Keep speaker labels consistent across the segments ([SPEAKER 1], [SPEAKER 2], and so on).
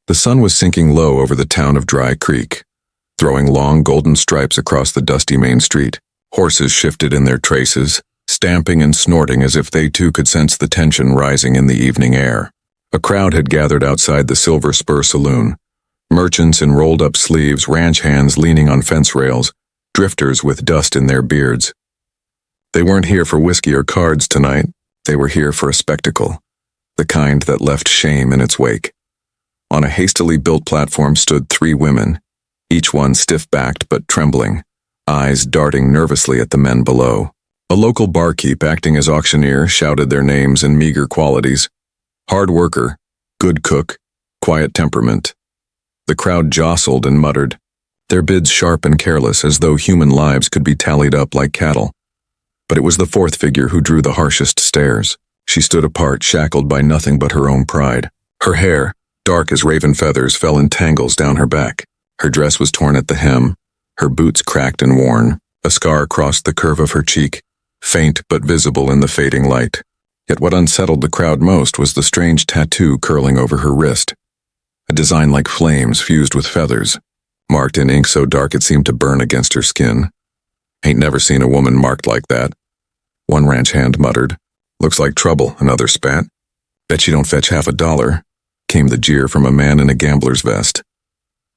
[SPEAKER 1] The sun was sinking low over the town of Dry Creek, throwing long golden stripes across the dusty main street. Horses shifted in their traces, stamping and snorting as if they too could sense the tension rising in the evening air. A crowd had gathered outside the Silver Spur Saloon. Merchants in rolled-up sleeves, ranch hands leaning on fence rails, drifters with dust in their beards. They weren't here for whiskey or cards tonight. They were here for a spectacle, the kind that left shame in its wake. On a hastily built platform stood 3 women, each one stiff-backed but trembling, eyes darting nervously at the men below. A local barkeep acting as auctioneer shouted their names in meager qualities. Hard worker, good cook, quiet temperament. The crowd jostled and muttered, their bids sharp and careless as though human lives could be tallied up like cattle. But it was the 4th figure who drew the harshest stares. She stood apart, shackled by nothing but her own pride. Her hair, dark as raven feathers, fell in tangles down her back. Her dress was torn at the hem, her boots cracked and worn. A scar crossed the curve of her cheek, faint but visible in the fading light. Yet what unsettled the crowd most was the strange tattoo curling over her wrist. A design like flames fused with feathers, marked in ink so dark it seemed to burn against her skin. Ain't never seen a woman marked like that. One ranch hand muttered. Looks like trouble, another spat. Bet you don't fetch half $1, came the jeer from a man in a gambler's vest.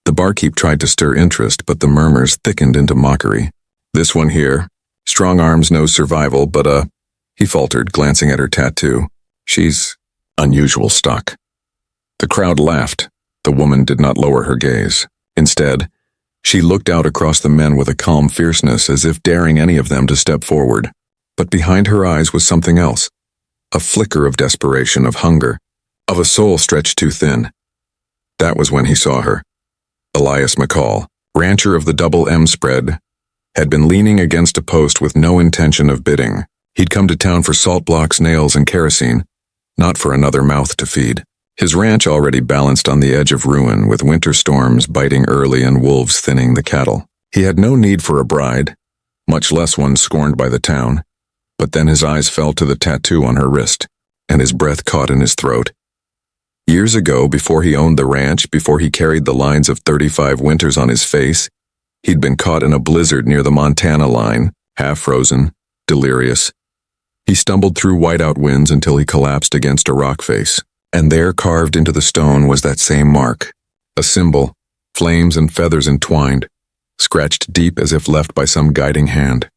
[SPEAKER 1] The barkeep tried to stir interest, but the murmurs thickened into mockery. This one here, strong arms knows survival, but he faltered, glancing at her tattoo. She's unusual stock. The crowd laughed. The woman did not lower her gaze. Instead, she looked out across the men with a calm fierceness, as if daring any of them to step forward. But behind her eyes was something else. A flicker of desperation, of hunger, of a soul stretched too thin. That was when he saw her. Elias McCall, rancher of the Double M spread, had been leaning against a post with no intention of bidding. He'd come to town for salt blocks, nails, and kerosene, not for another mouth to feed. His ranch already balanced on the edge of ruin, with winter storms biting early and wolves thinning the cattle. He had no need for a bride, much less one scorned by the town. But then his eyes fell to the tattoo on her wrist, and his breath caught in his throat. Years ago, before he owned the ranch, before he carried the lines of 35 winters on his face, he'd been caught in a blizzard near the Montana line, half-frozen, delirious. He stumbled through whiteout winds until he collapsed against a rock face, and there carved into the stone was that same mark, a symbol, flames and feathers entwined, scratched deep as if left by some guiding hand.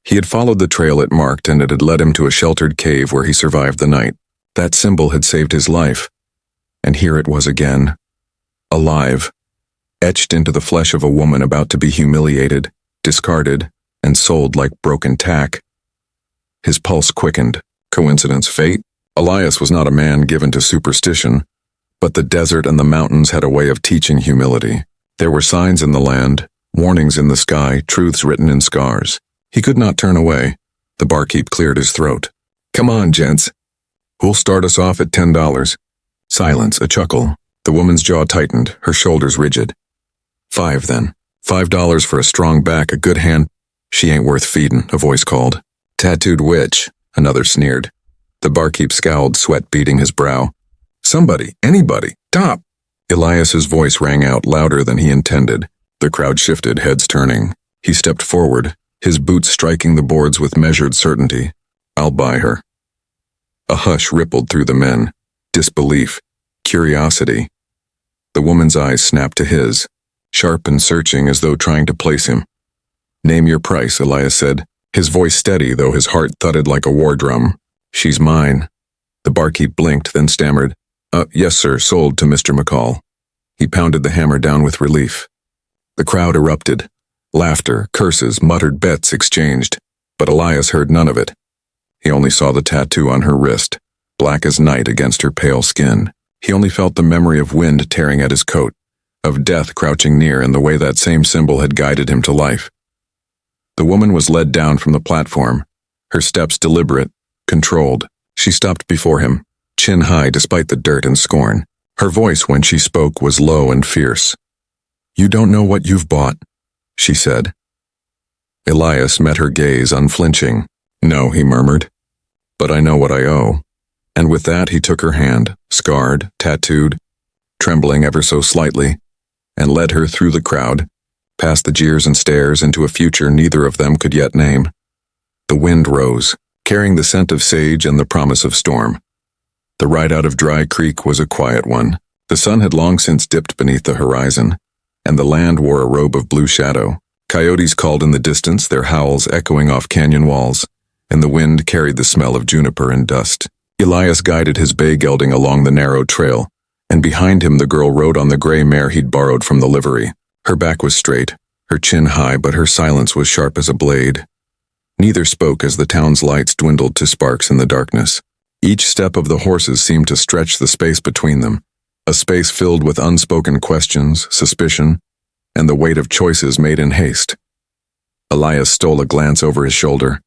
[SPEAKER 1] He had followed the trail it marked, and it had led him to a sheltered cave where he survived the night. That symbol had saved his life. And here it was again, alive, etched into the flesh of a woman about to be humiliated, discarded, and sold like broken tack. His pulse quickened. Coincidence, fate? Elias was not a man given to superstition, but the desert and the mountains had a way of teaching humility. There were signs in the land, warnings in the sky, truths written in scars. He could not turn away. The barkeep cleared his throat. Come on, gents. Who'll start us off at $10? Silence, a chuckle. The woman's jaw tightened, her shoulders rigid. 5 then. $5 for a strong back, a good hand. She ain't worth feedin', a voice called. Tattooed witch, another sneered. The barkeep scowled, sweat beading his brow. Somebody, anybody, top! Elias's voice rang out louder than he intended. The crowd shifted, heads turning. He stepped forward, his boots striking the boards with measured certainty. I'll buy her. A hush rippled through the men. Disbelief. Curiosity. The woman's eyes snapped to his, sharp and searching as though trying to place him. Name your price, Elias said, his voice steady though his heart thudded like a war drum. She's mine. The barkeep blinked, then stammered, yes sir, sold to Mr. McCall. He pounded the hammer down with relief. The crowd erupted. Laughter, curses, muttered bets exchanged, but Elias heard none of it. He only saw the tattoo on her wrist, black as night against her pale skin. He only felt the memory of wind tearing at his coat, of death crouching near in the way that same symbol had guided him to life. The woman was led down from the platform, her steps deliberate, controlled. She stopped before him, chin high despite the dirt and scorn. Her voice when she spoke was low and fierce. You don't know what you've bought, she said. Elias met her gaze unflinching. No, he murmured, but I know what I owe. And with that he took her hand, scarred, tattooed, trembling ever so slightly, and led her through the crowd, past the jeers and stares into a future neither of them could yet name. The wind rose, carrying the scent of sage and the promise of storm. The ride out of Dry Creek was a quiet one. The sun had long since dipped beneath the horizon, and the land wore a robe of blue shadow. Coyotes called in the distance, their howls echoing off canyon walls, and the wind carried the smell of juniper and dust. Elias guided his bay gelding along the narrow trail, and behind him the girl rode on the gray mare he'd borrowed from the livery. Her back was straight, her chin high, but her silence was sharp as a blade. Neither spoke as the town's lights dwindled to sparks in the darkness. Each step of the horses seemed to stretch the space between them, a space filled with unspoken questions, suspicion, and the weight of choices made in haste. Elias stole a glance over his shoulder.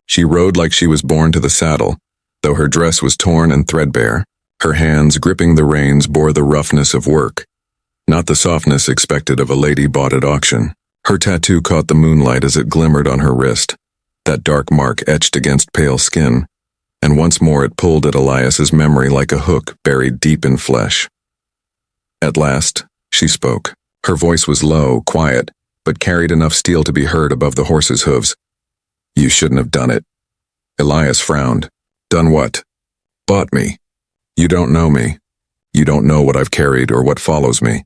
[SPEAKER 1] She rode like she was born to the saddle, though her dress was torn and threadbare. Her hands, gripping the reins, bore the roughness of work, not the softness expected of a lady bought at auction. Her tattoo caught the moonlight as it glimmered on her wrist, that dark mark etched against pale skin, and once more it pulled at Elias's memory like a hook buried deep in flesh. At last, she spoke. Her voice was low, quiet, but carried enough steel to be heard above the horse's hooves. "You shouldn't have done it." Elias frowned. "Done what?" "Bought me. You don't know me. You don't know what I've carried or what follows me."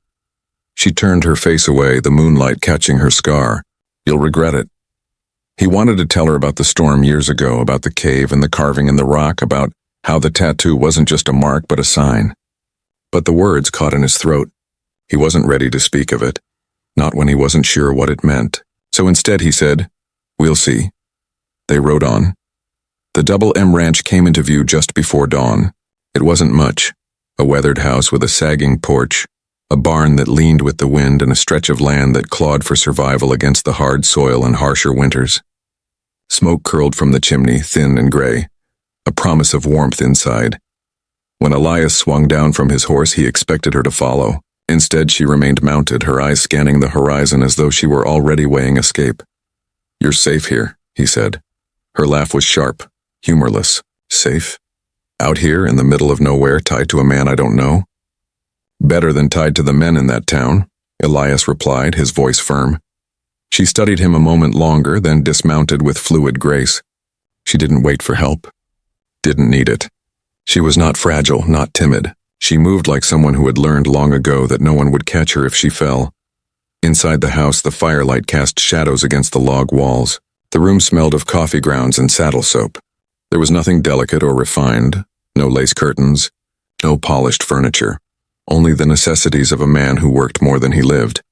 [SPEAKER 1] She turned her face away, the moonlight catching her scar. "You'll regret it." He wanted to tell her about the storm years ago, about the cave and the carving in the rock, about how the tattoo wasn't just a mark but a sign. But the words caught in his throat. He wasn't ready to speak of it, not when he wasn't sure what it meant. So instead he said, "We'll see." They rode on. The Double M Ranch came into view just before dawn. It wasn't much, a weathered house with a sagging porch, a barn that leaned with the wind, and a stretch of land that clawed for survival against the hard soil and harsher winters. Smoke curled from the chimney, thin and gray, a promise of warmth inside. When Elias swung down from his horse, he expected her to follow. Instead, she remained mounted, her eyes scanning the horizon as though she were already weighing escape. "You're safe here," he said. Her laugh was sharp, humorless. "Safe? Out here in the middle of nowhere, tied to a man I don't know?" "Better than tied to the men in that town," Elias replied, his voice firm. She studied him a moment longer, then dismounted with fluid grace. She didn't wait for help. Didn't need it. She was not fragile, not timid. She moved like someone who had learned long ago that no one would catch her if she fell. Inside the house, the firelight cast shadows against the log walls. The room smelled of coffee grounds and saddle soap. There was nothing delicate or refined, no lace curtains, no polished furniture. Only the necessities of a man who worked more than he lived.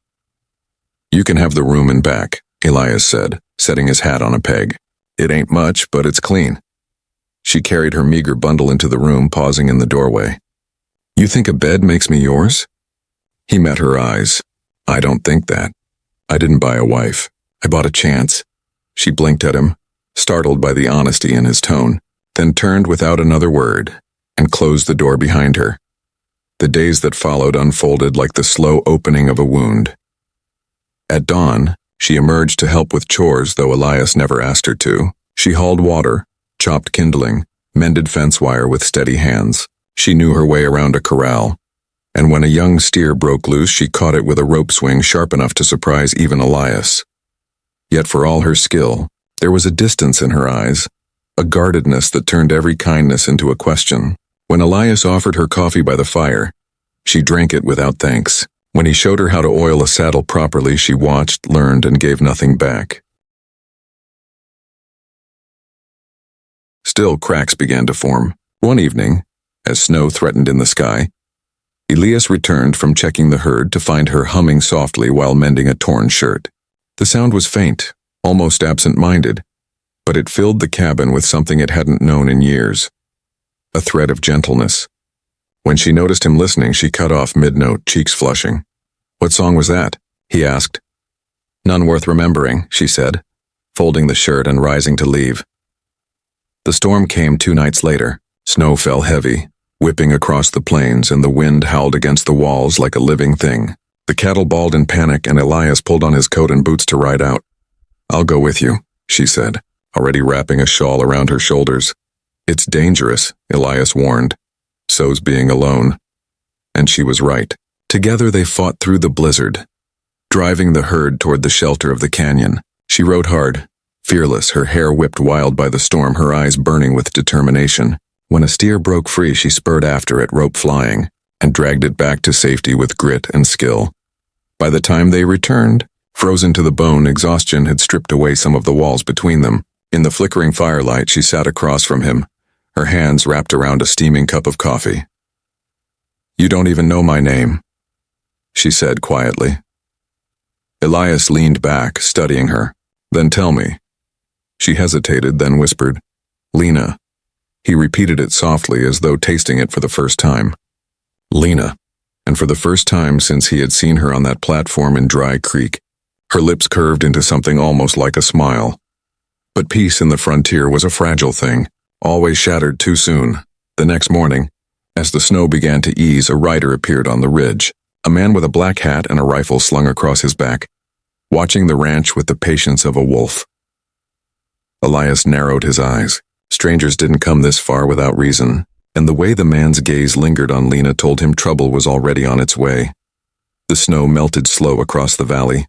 [SPEAKER 1] "You can have the room and back," Elias said, setting his hat on a peg. "It ain't much, but it's clean." She carried her meager bundle into the room, pausing in the doorway. "You think a bed makes me yours?" He met her eyes. "I don't think that. I didn't buy a wife. I bought a chance." She blinked at him, startled by the honesty in his tone, then turned without another word and closed the door behind her. The days that followed unfolded like the slow opening of a wound. At dawn, she emerged to help with chores, though Elias never asked her to. She hauled water, chopped kindling, mended fence wire with steady hands. She knew her way around a corral, and when a young steer broke loose, she caught it with a rope swing sharp enough to surprise even Elias. Yet for all her skill, there was a distance in her eyes, a guardedness that turned every kindness into a question. When Elias offered her coffee by the fire, she drank it without thanks. When he showed her how to oil a saddle properly, she watched, learned, and gave nothing back. Still, cracks began to form. One evening, as snow threatened in the sky, Elias returned from checking the herd to find her humming softly while mending a torn shirt. The sound was faint, almost absent-minded, but it filled the cabin with something it hadn't known in years. A thread of gentleness. When she noticed him listening, she cut off mid-note, cheeks flushing. "What song was that?" he asked. "None worth remembering," she said, folding the shirt and rising to leave. The storm came 2 nights later. Snow fell heavy, whipping across the plains, and the wind howled against the walls like a living thing. The cattle bawled in panic, and Elias pulled on his coat and boots to ride out. "I'll go with you," she said, already wrapping a shawl around her shoulders. "It's dangerous," Elias warned. "So's being alone." And she was right. Together they fought through the blizzard, driving the herd toward the shelter of the canyon. She rode hard, fearless, her hair whipped wild by the storm, her eyes burning with determination. When a steer broke free, she spurred after it, rope flying, and dragged it back to safety with grit and skill. By the time they returned, frozen to the bone, exhaustion had stripped away some of the walls between them. In the flickering firelight, she sat across from him, her hands wrapped around a steaming cup of coffee. "You don't even know my name," she said quietly. Elias leaned back, studying her. "Then tell me." She hesitated, then whispered, "Lena." He repeated it softly, as though tasting it for the first time. Lena. And for the first time since he had seen her on that platform in Dry Creek, her lips curved into something almost like a smile. But peace in the frontier was a fragile thing, always shattered too soon. The next morning, as the snow began to ease, a rider appeared on the ridge, a man with a black hat and a rifle slung across his back, watching the ranch with the patience of a wolf. Elias narrowed his eyes. Strangers didn't come this far without reason, and the way the man's gaze lingered on Lena told him trouble was already on its way. The snow melted slow across the valley,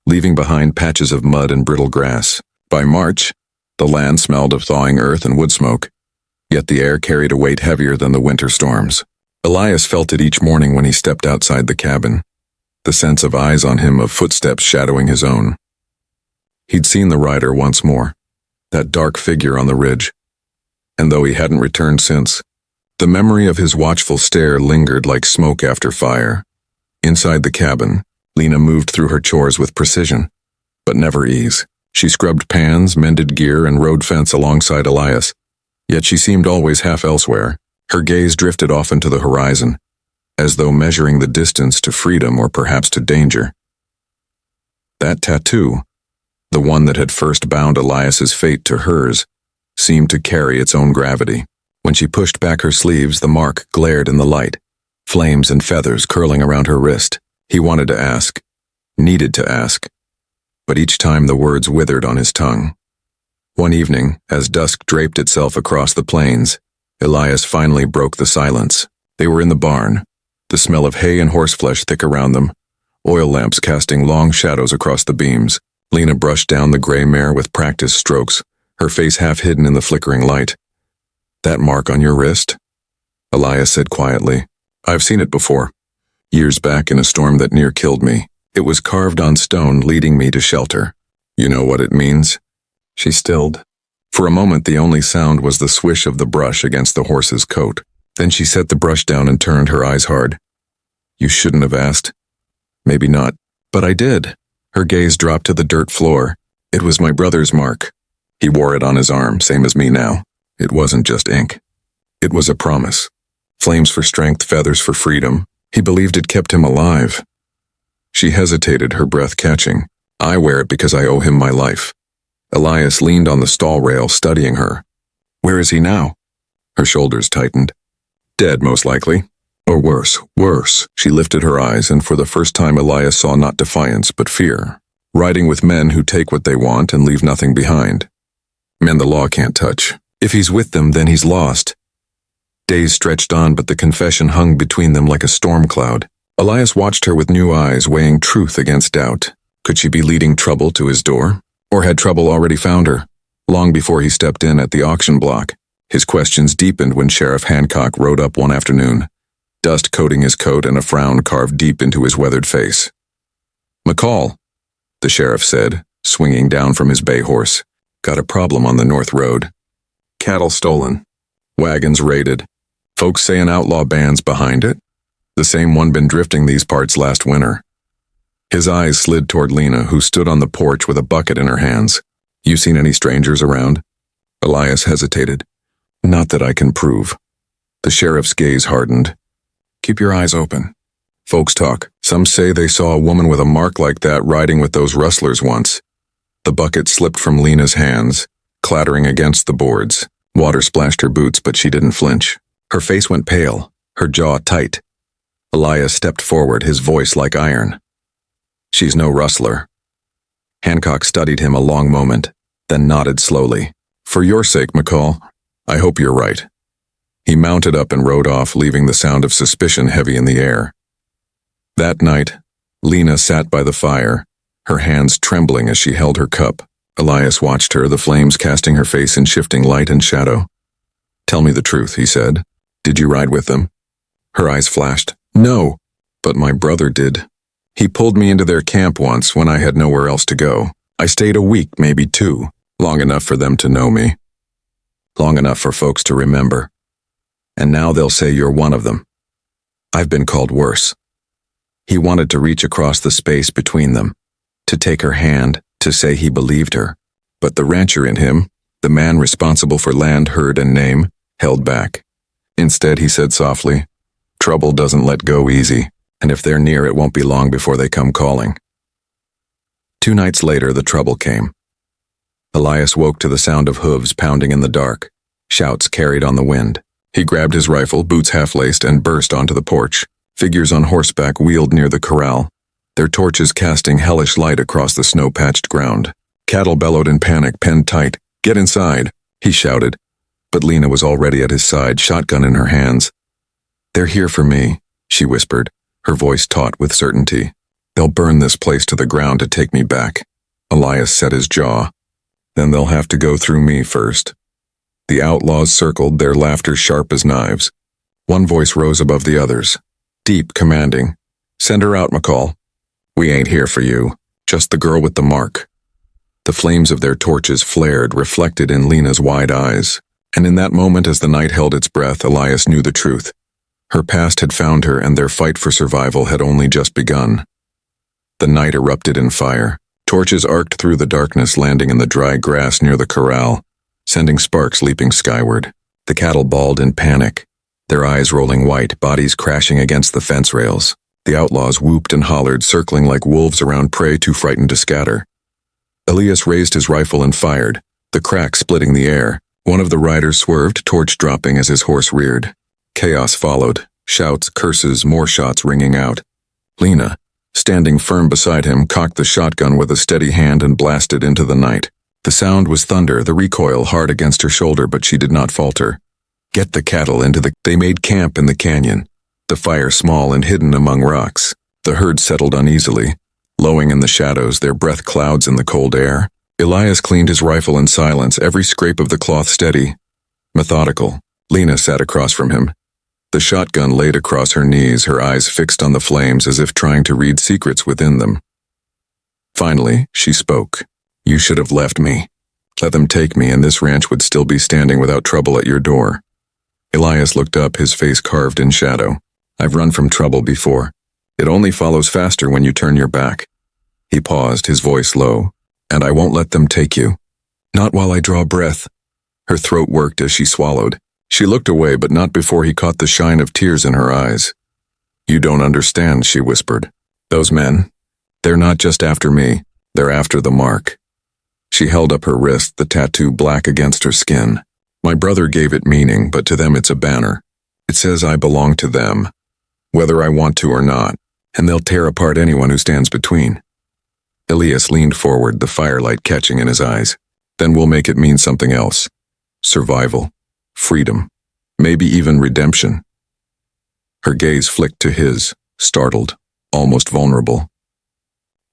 [SPEAKER 1] leaving behind patches of mud and brittle grass. By March, the land smelled of thawing earth and wood smoke, yet the air carried a weight heavier than the winter storms. Elias felt it each morning when he stepped outside the cabin, the sense of eyes on him, of footsteps shadowing his own. He'd seen the rider once more, that dark figure on the ridge, and though he hadn't returned since, the memory of his watchful stare lingered like smoke after fire. Inside the cabin, Lena moved through her chores with precision, but never ease. She scrubbed pans, mended gear, and rode fence alongside Elias, yet she seemed always half elsewhere. Her gaze drifted off into the horizon, as though measuring the distance to freedom or perhaps to danger. That tattoo, the one that had first bound Elias's fate to hers, seemed to carry its own gravity. When she pushed back her sleeves, the mark glared in the light, flames and feathers curling around her wrist. He wanted to ask, needed to ask, but each time the words withered on his tongue. One evening, as dusk draped itself across the plains, Elias finally broke the silence. They were in the barn, the smell of hay and horseflesh thick around them, oil lamps casting long shadows across the beams. Lena brushed down the gray mare with practiced strokes, her face half hidden in the flickering light. "That mark on your wrist?" Elias said quietly. "I've seen it before. Years back in a storm that near killed me. It was carved on stone, leading me to shelter. You know what it means?" She stilled. For a moment the only sound was the swish of the brush against the horse's coat. Then she set the brush down and turned, her eyes hard. "You shouldn't have asked." "Maybe not, but I did." Her gaze dropped to the dirt floor. "It was my brother's mark. He wore it on his arm, same as me now. It wasn't just ink. It was a promise. Flames for strength, feathers for freedom. He believed it kept him alive." She hesitated, her breath catching. "I wear it because I owe him my life." Elias leaned on the stall rail, studying her. "Where is he now?" Her shoulders tightened. "Dead, most likely. Or worse, worse." She lifted her eyes, and for the first time Elias saw not defiance, but fear. Riding with men who take what they want and leave nothing behind. Men the law can't touch. If he's with them, then he's lost. Days stretched on, but the confession hung between them like a storm cloud. Elias watched her with new eyes, weighing truth against doubt. Could she be leading trouble to his door? Or had trouble already found her, long before he stepped in at the auction block? His questions deepened when Sheriff Hancock rode up one afternoon, dust coating his coat and a frown carved deep into his weathered face. "McCall," the sheriff said, swinging down from his bay horse. "Got a problem on the North Road. Cattle stolen. Wagons raided. Folks say an outlaw band's behind it. The same one been drifting these parts last winter." His eyes slid toward Lena, who stood on the porch with a bucket in her hands. "You seen any strangers around?" Elias hesitated. "Not that I can prove." The sheriff's gaze hardened. "Keep your eyes open. Folks talk. Some say they saw a woman with a mark like that riding with those rustlers once." The bucket slipped from Lena's hands, clattering against the boards. Water splashed her boots, but she didn't flinch. Her face went pale, her jaw tight. Elias stepped forward, his voice like iron. "She's no rustler." Hancock studied him a long moment, then nodded slowly. "For your sake, McCall, I hope you're right." He mounted up and rode off, leaving the sound of suspicion heavy in the air. That night, Lena sat by the fire, her hands trembling as she held her cup. Elias watched her, the flames casting her face in shifting light and shadow. "Tell me the truth," he said. "Did you ride with them?" Her eyes flashed. "No, but my brother did. He pulled me into their camp once when I had nowhere else to go. I stayed a week, maybe 2, long enough for them to know me. Long enough for folks to remember. And now they'll say you're one of them. I've been called worse." He wanted to reach across the space between them, to take her hand, to say he believed her. But the rancher in him, the man responsible for land, herd, and name, held back. Instead, he said softly, "Trouble doesn't let go easy, and if they're near, it won't be long before they come calling." 2 nights later, the trouble came. Elias woke to the sound of hooves pounding in the dark, shouts carried on the wind. He grabbed his rifle, boots half-laced, and burst onto the porch. Figures on horseback wheeled near the corral, their torches casting hellish light across the snow-patched ground. Cattle bellowed in panic, penned tight. "Get inside," he shouted. But Lena was already at his side, shotgun in her hands. "They're here for me," she whispered, her voice taut with certainty. "They'll burn this place to the ground to take me back." Elias set his jaw. "Then they'll have to go through me first." The outlaws circled, their laughter sharp as knives. One voice rose above the others, deep, commanding. "Send her out, McCall. We ain't here for you, just the girl with the mark." The flames of their torches flared, reflected in Lena's wide eyes. And in that moment, as the night held its breath, Elias knew the truth. Her past had found her, and their fight for survival had only just begun. The night erupted in fire. Torches arced through the darkness, landing in the dry grass near the corral, sending sparks leaping skyward. The cattle bawled in panic, their eyes rolling white, bodies crashing against the fence rails. The outlaws whooped and hollered, circling like wolves around prey too frightened to scatter. Elias raised his rifle and fired, the crack splitting the air. One of the riders swerved, torch dropping as his horse reared. Chaos followed, shouts, curses, more shots ringing out. Lena, standing firm beside him, cocked the shotgun with a steady hand and blasted into the night. The sound was thunder, the recoil hard against her shoulder, but she did not falter. "Get the cattle into the..." They made camp in the canyon, the fire small and hidden among rocks. The herd settled uneasily, lowing in the shadows, their breath clouds in the cold air. Elias cleaned his rifle in silence, every scrape of the cloth steady, methodical. Lena sat across from him, the shotgun laid across her knees, her eyes fixed on the flames as if trying to read secrets within them. Finally, she spoke. "You should have left me. Let them take me, and this ranch would still be standing without trouble at your door." Elias looked up, his face carved in shadow. "I've run from trouble before. It only follows faster when you turn your back." He paused, his voice low. "And I won't let them take you. Not while I draw breath." Her throat worked as she swallowed. She looked away, but not before he caught the shine of tears in her eyes. "You don't understand," she whispered. "Those men, they're not just after me, they're after the mark." She held up her wrist, the tattoo black against her skin. "My brother gave it meaning, but to them it's a banner. It says I belong to them, whether I want to or not, and they'll tear apart anyone who stands between." Elias leaned forward, the firelight catching in his eyes. "Then we'll make it mean something else. Survival, freedom, maybe even redemption." Her gaze flicked to his, startled, almost vulnerable.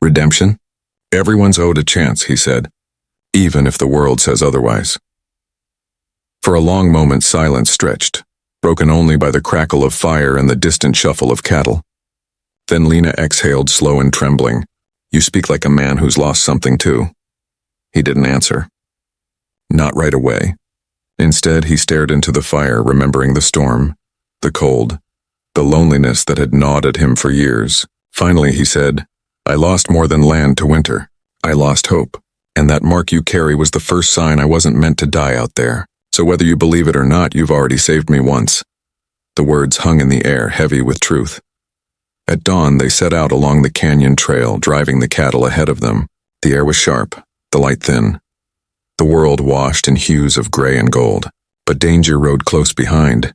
[SPEAKER 1] "Redemption? Everyone's owed a chance," he said, "even if the world says otherwise." For a long moment, silence stretched, broken only by the crackle of fire and the distant shuffle of cattle. Then Lena exhaled, slow and trembling. "You speak like a man who's lost something too." He didn't answer. Not right away. Instead, he stared into the fire, remembering the storm, the cold, the loneliness that had gnawed at him for years. Finally, he said, "I lost more than land to winter. I lost hope. And that mark you carry was the first sign I wasn't meant to die out there. So whether you believe it or not, you've already saved me once." The words hung in the air, heavy with truth. At dawn, they set out along the canyon trail, driving the cattle ahead of them. The air was sharp, the light thin. The world washed in hues of gray and gold, but danger rode close behind.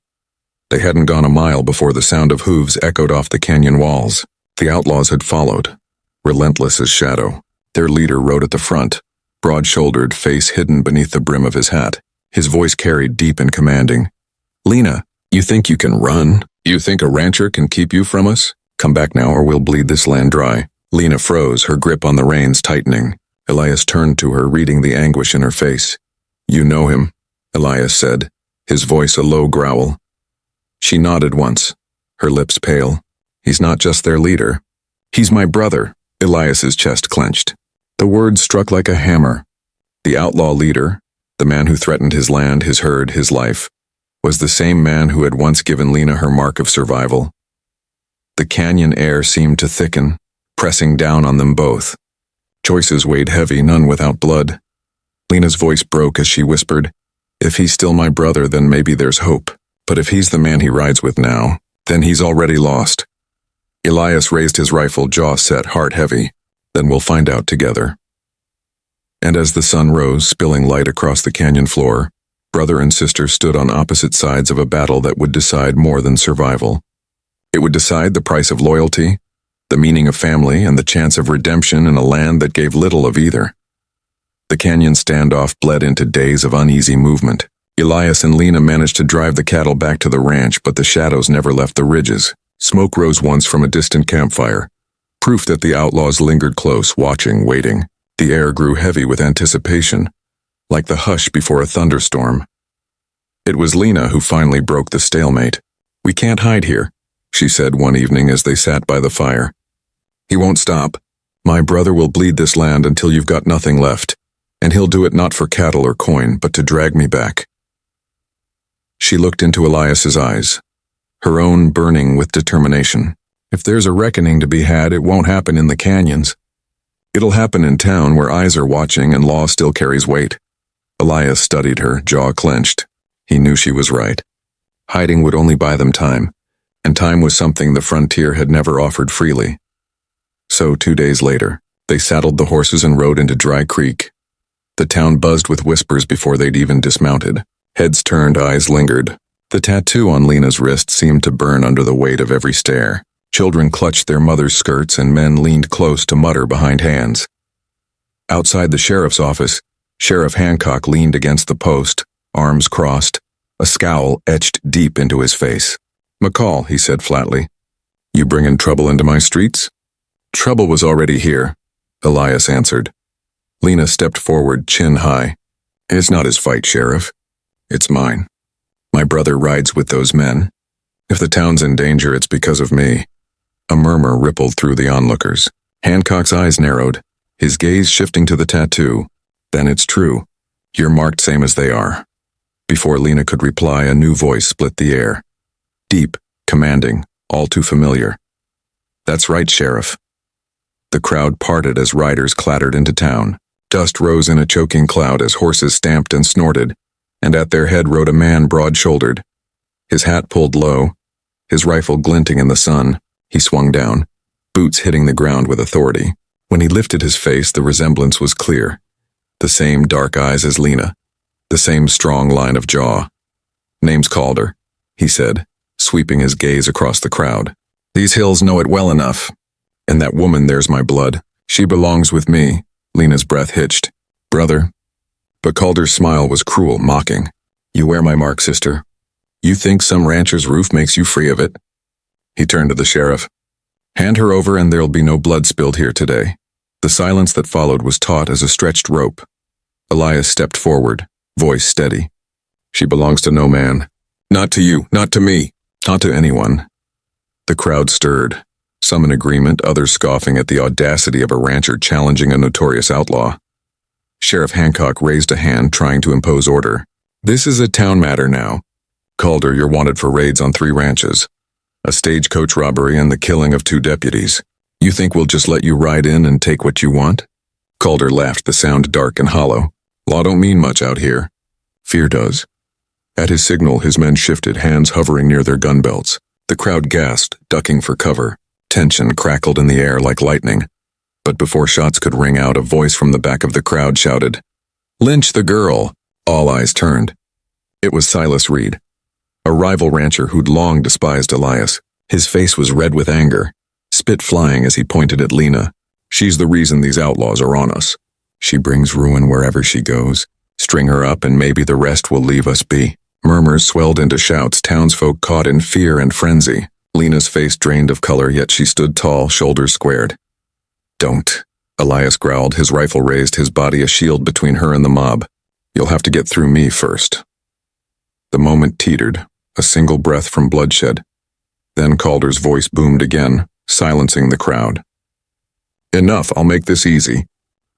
[SPEAKER 1] They hadn't gone a mile before the sound of hooves echoed off the canyon walls. The outlaws had followed, relentless as shadow. Their leader rode at the front, broad-shouldered, face hidden beneath the brim of his hat. His voice carried deep and commanding. "Lena, You think you can run? You think a rancher can keep you from us? Come back now or we'll bleed this land dry. Lena froze, her grip on the reins tightening. Elias turned to her, reading the anguish in her face. You know him, Elias said, his voice a low growl. She nodded once, her lips pale. He's not just their leader. He's my brother. Elias's chest clenched. The words struck like a hammer. The outlaw leader, the man who threatened his land, his herd, his life, was the same man who had once given Lena her mark of survival. The canyon air seemed to thicken, pressing down on them both. Choices weighed heavy, none without blood. Lena's voice broke as she whispered, If he's still my brother, then maybe there's hope. But if he's the man he rides with now, then he's already lost. Elias raised his rifle, jaw set, heart heavy. Then we'll find out together. And as the sun rose, spilling light across the canyon floor, brother and sister stood on opposite sides of a battle that would decide more than survival. It would decide the price of loyalty, the meaning of family, and the chance of redemption in a land that gave little of either. The canyon standoff bled into days of uneasy movement. Elias and Lena managed to drive the cattle back to the ranch, but the shadows never left the ridges. Smoke rose once from a distant campfire, proof that the outlaws lingered close, watching, waiting. The air grew heavy with anticipation, like the hush before a thunderstorm. It was Lena who finally broke the stalemate. We can't hide here, she said one evening as they sat by the fire. He won't stop. My brother will bleed this land until you've got nothing left, and he'll do it not for cattle or coin, but to drag me back. She looked into Elias's eyes, her own burning with determination. If there's a reckoning to be had, it won't happen in the canyons. It'll happen in town where eyes are watching and law still carries weight. Elias studied her, jaw clenched. He knew she was right. Hiding would only buy them time, and time was something the frontier had never offered freely. So 2 days later, they saddled the horses and rode into Dry Creek. The town buzzed with whispers before they'd even dismounted. Heads turned, eyes lingered. The tattoo on Lena's wrist seemed to burn under the weight of every stare. Children clutched their mothers' skirts and men leaned close to mutter behind hands. Outside the sheriff's office, Sheriff Hancock leaned against the post, arms crossed, a scowl etched deep into his face. McCall, he said flatly, you bringin' trouble into my streets? Trouble was already here, Elias answered. Lena stepped forward, chin high. It's not his fight, Sheriff. It's mine. My brother rides with those men. If the town's in danger, it's because of me. A murmur rippled through the onlookers. Hancock's eyes narrowed, his gaze shifting to the tattoo. Then it's true. You're marked same as they are. Before Lena could reply, a new voice split the air. Deep, commanding, all too familiar. That's right, Sheriff. The crowd parted as riders clattered into town. Dust rose in a choking cloud as horses stamped and snorted, and at their head rode a man broad-shouldered. His hat pulled low, his rifle glinting in the sun. He swung down, boots hitting the ground with authority. When he lifted his face, the resemblance was clear. The same dark eyes as Lena, the same strong line of jaw. Name's Calder, he said, sweeping his gaze across the crowd. These hills know it well enough. And that woman, there's my blood. She belongs with me. Lena's breath hitched. Brother. But Calder's smile was cruel, mocking. You wear my mark, sister. You think some rancher's roof makes you free of it? He turned to the sheriff. Hand her over and there'll be no blood spilled here today. The silence that followed was taut as a stretched rope. Elias stepped forward, voice steady. She belongs to no man. Not to you, not to me, not to anyone. The crowd stirred, some in agreement, others scoffing at the audacity of a rancher challenging a notorious outlaw. Sheriff Hancock raised a hand, trying to impose order. This is a town matter now. Calder, you're wanted for raids on 3 ranches. A stagecoach robbery and the killing of 2 deputies. You think we'll just let you ride in and take what you want? Calder laughed, the sound dark and hollow. Law don't mean much out here. Fear does. At his signal, his men shifted, hands hovering near their gun belts. The crowd gasped, ducking for cover. Tension crackled in the air like lightning. But before shots could ring out, a voice from the back of the crowd shouted, Lynch the girl! All eyes turned. It was Silas Reed, a rival rancher who'd long despised Elias. His face was red with anger, spit flying as he pointed at Lena. She's the reason these outlaws are on us. She brings ruin wherever she goes. String her up and maybe the rest will leave us be. Murmurs swelled into shouts, townsfolk caught in fear and frenzy. Lena's face drained of color, yet she stood tall, shoulders squared. "Don't," Elias growled, his rifle raised, his body a shield between her and the mob. "You'll have to get through me first." The moment teetered, a single breath from bloodshed. Then Calder's voice boomed again, silencing the crowd. "Enough, I'll make this easy.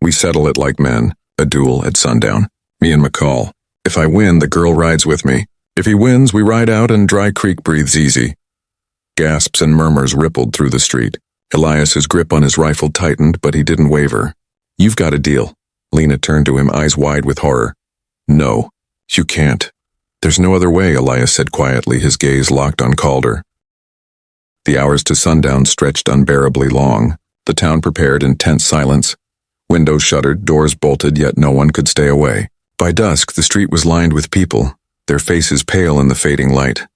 [SPEAKER 1] We settle it like men, a duel at sundown. Me and McCall. If I win, the girl rides with me. If he wins, we ride out and Dry Creek breathes easy." Gasps and murmurs rippled through the street. Elias's grip on his rifle tightened, but he didn't waver. "You've got a deal." Lena turned to him, eyes wide with horror. "No, you can't." "There's no other way," Elias said quietly, his gaze locked on Calder. The hours to sundown stretched unbearably long. The town prepared in tense silence. Windows shuttered, doors bolted, yet no one could stay away. By dusk, the street was lined with people, their faces pale in the fading light.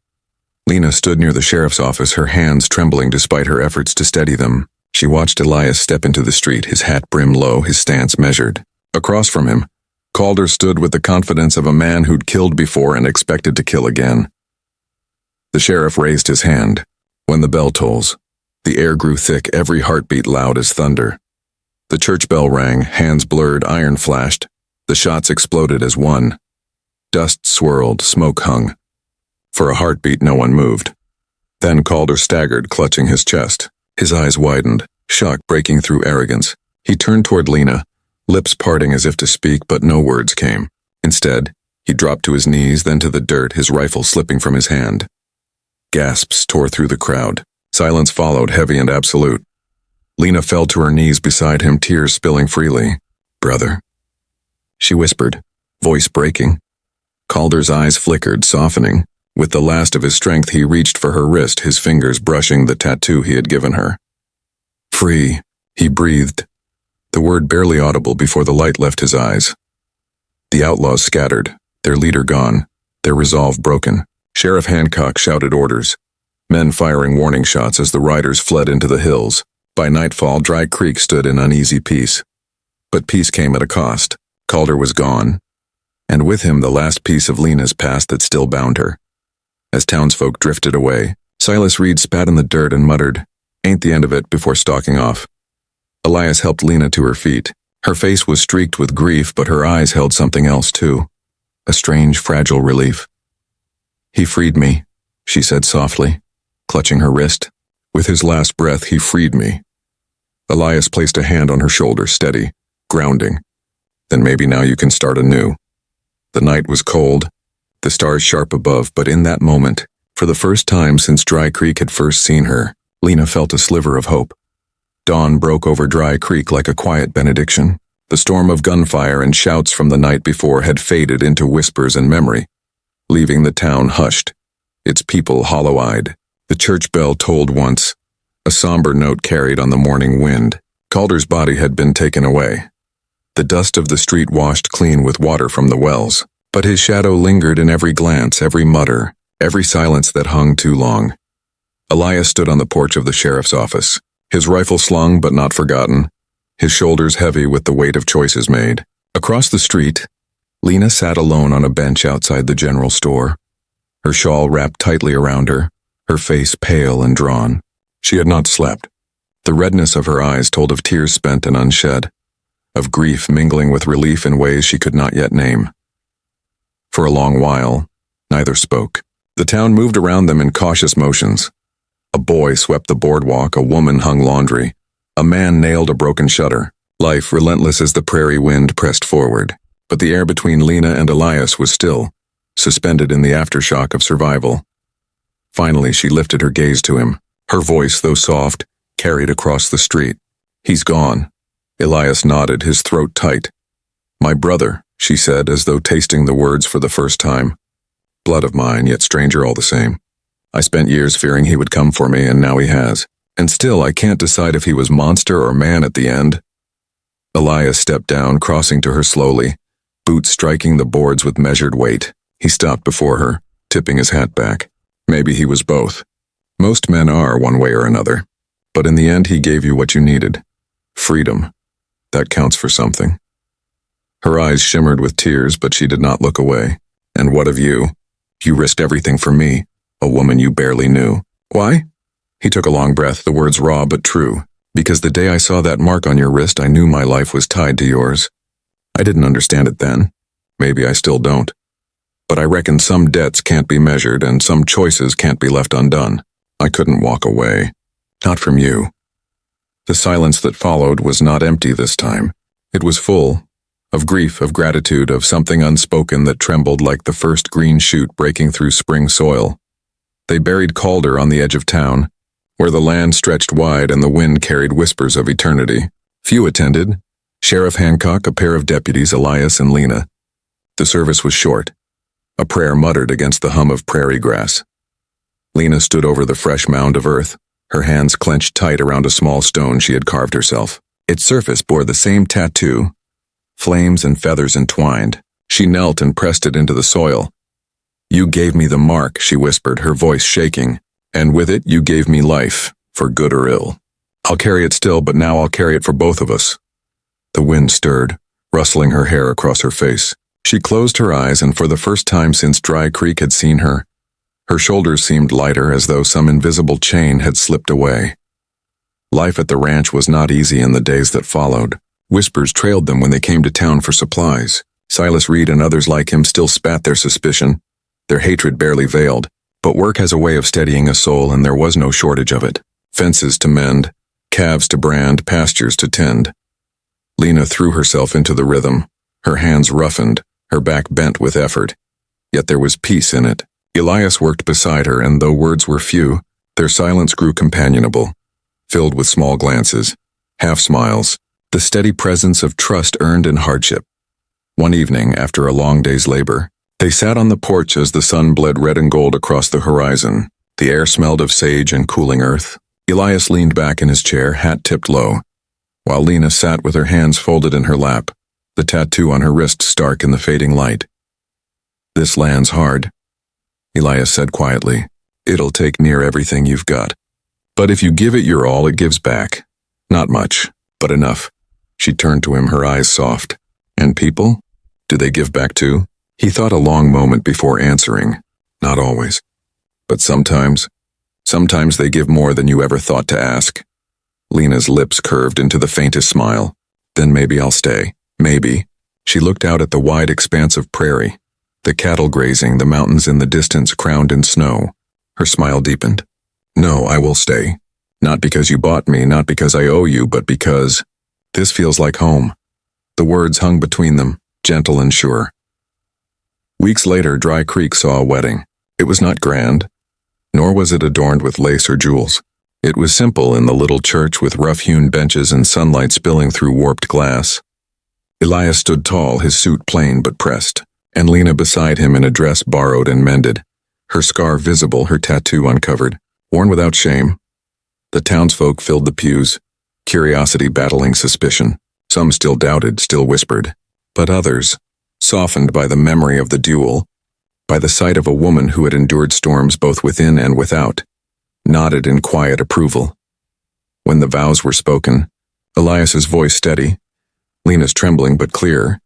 [SPEAKER 1] Lena stood near the sheriff's office, her hands trembling despite her efforts to steady them. She watched Elias step into the street, his hat brim low, his stance measured. Across from him, Calder stood with the confidence of a man who'd killed before and expected to kill again. The sheriff raised his hand. When the bell tolls, the air grew thick, every heartbeat loud as thunder. The church bell rang, hands blurred, iron flashed. The shots exploded as one. Dust swirled, smoke hung. For a heartbeat, no one moved. Then Calder staggered, clutching his chest. His eyes widened, shock breaking through arrogance. He turned toward Lena, lips parting as if to speak, but no words came. Instead, he dropped to his knees, then to the dirt, his rifle slipping from his hand. Gasps tore through the crowd. Silence followed, heavy and absolute. Lena fell to her knees beside him, tears spilling freely. "Brother," she whispered, voice breaking. Calder's eyes flickered, softening. With the last of his strength, he reached for her wrist, his fingers brushing the tattoo he had given her. "Free," he breathed, the word barely audible before the light left his eyes. The outlaws scattered, their leader gone, their resolve broken. Sheriff Hancock shouted orders, men firing warning shots as the riders fled into the hills. By nightfall, Dry Creek stood in uneasy peace. But peace came at a cost. Calder was gone, and with him the last piece of Lena's past that still bound her. As townsfolk drifted away, Silas Reed spat in the dirt and muttered, "Ain't the end of it," before stalking off. Elias helped Lena to her feet. Her face was streaked with grief, but her eyes held something else too, a strange, fragile relief. "He freed me," she said softly, clutching her wrist. With his last breath, he freed me. Elias placed a hand on her shoulder, steady, grounding. "Then maybe now you can start anew." The night was cold, the stars sharp above, but in that moment, for the first time since Dry Creek had first seen her, Lena felt a sliver of hope. Dawn broke over Dry Creek like a quiet benediction. The storm of gunfire and shouts from the night before had faded into whispers and memory, leaving the town hushed, its people hollow-eyed. The church bell tolled once, a somber note carried on the morning wind. Calder's body had been taken away. The dust of the street washed clean with water from the wells, but his shadow lingered in every glance, every mutter, every silence that hung too long. Elias stood on the porch of the sheriff's office, his rifle slung but not forgotten, his shoulders heavy with the weight of choices made. Across the street, Lena sat alone on a bench outside the general store, her shawl wrapped tightly around her, her face pale and drawn. She had not slept. The redness of her eyes told of tears spent and unshed, of grief mingling with relief in ways she could not yet name. For a long while, neither spoke. The town moved around them in cautious motions. A boy swept the boardwalk, a woman hung laundry, a man nailed a broken shutter. Life, relentless as the prairie wind, pressed forward. But the air between Lena and Elias was still, suspended in the aftershock of survival. Finally, she lifted her gaze to him. Her voice, though soft, carried across the street. "He's gone." Elias nodded, his throat tight. "My brother," she said, as though tasting the words for the first time. "Blood of mine, yet stranger all the same. I spent years fearing he would come for me, and now he has. And still, I can't decide if he was monster or man at the end." Elias stepped down, crossing to her slowly, boots striking the boards with measured weight. He stopped before her, tipping his hat back. "Maybe he was both. Most men are, one way or another. But in the end, he gave you what you needed. Freedom. That counts for something." Her eyes shimmered with tears, but she did not look away. "And what of you?" You risked everything for me, a woman you barely knew. Why? He took a long breath, the words raw but true. Because the day I saw that mark on your wrist, I knew my life was tied to yours. I didn't understand it then. Maybe I still don't. But I reckon some debts can't be measured and some choices can't be left undone. I couldn't walk away. Not from you. The silence that followed was not empty this time. It was full. Of grief, of gratitude, of something unspoken that trembled like the first green shoot breaking through spring soil. They buried Calder on the edge of town, where the land stretched wide and the wind carried whispers of eternity. Few attended. Sheriff Hancock, a pair of deputies, Elias and Lena. The service was short. A prayer muttered against the hum of prairie grass. Lena stood over the fresh mound of earth, her hands clenched tight around a small stone she had carved herself. Its surface bore the same tattoo, flames and feathers entwined. She knelt and pressed it into the soil. You gave me the mark, she whispered, her voice shaking, and with it you gave me life, for good or ill. I'll carry it still, but now I'll carry it for both of us. The wind stirred, rustling her hair across her face. She closed her eyes, and for the first time since Dry Creek had seen her, her shoulders seemed lighter as though some invisible chain had slipped away. Life at the ranch was not easy in the days that followed. Whispers trailed them when they came to town for supplies. Silas Reed and others like him still spat their suspicion, their hatred barely veiled. But work has a way of steadying a soul, and there was no shortage of it. Fences to mend, calves to brand, pastures to tend. Lena threw herself into the rhythm, her hands roughened, her back bent with effort. Yet there was peace in it. Elias worked beside her, and though words were few, their silence grew companionable, filled with small glances, half smiles, the steady presence of trust earned in hardship. One evening, after a long day's labor, they sat on the porch as the sun bled red and gold across the horizon. The air smelled of sage and cooling earth. Elias leaned back in his chair, hat tipped low, while Lena sat with her hands folded in her lap, the tattoo on her wrist stark in the fading light. This land's hard, Elias said quietly. It'll take near everything you've got. But if you give it your all, it gives back. Not much, but enough. She turned to him, her eyes soft. And people? Do they give back too? He thought a long moment before answering. Not always. But sometimes they give more than you ever thought to ask. Lena's lips curved into the faintest smile. Then maybe I'll stay. Maybe. She looked out at the wide expanse of prairie, the cattle grazing, the mountains in the distance crowned in snow. Her smile deepened. No, I will stay. Not because you bought me, not because I owe you, but because this feels like home. The words hung between them, gentle and sure. Weeks later, Dry Creek saw a wedding. It was not grand, nor was it adorned with lace or jewels. It was simple in the little church with rough-hewn benches and sunlight spilling through warped glass. Elias stood tall, his suit plain but pressed, and Lena beside him in a dress borrowed and mended, her scar visible, her tattoo uncovered, worn without shame. The townsfolk filled the pews, curiosity battling suspicion. Some still doubted, still whispered, but others, softened by the memory of the duel, by the sight of a woman who had endured storms both within and without, nodded in quiet approval. When the vows were spoken, Elias's voice steady, Lena's trembling but clear,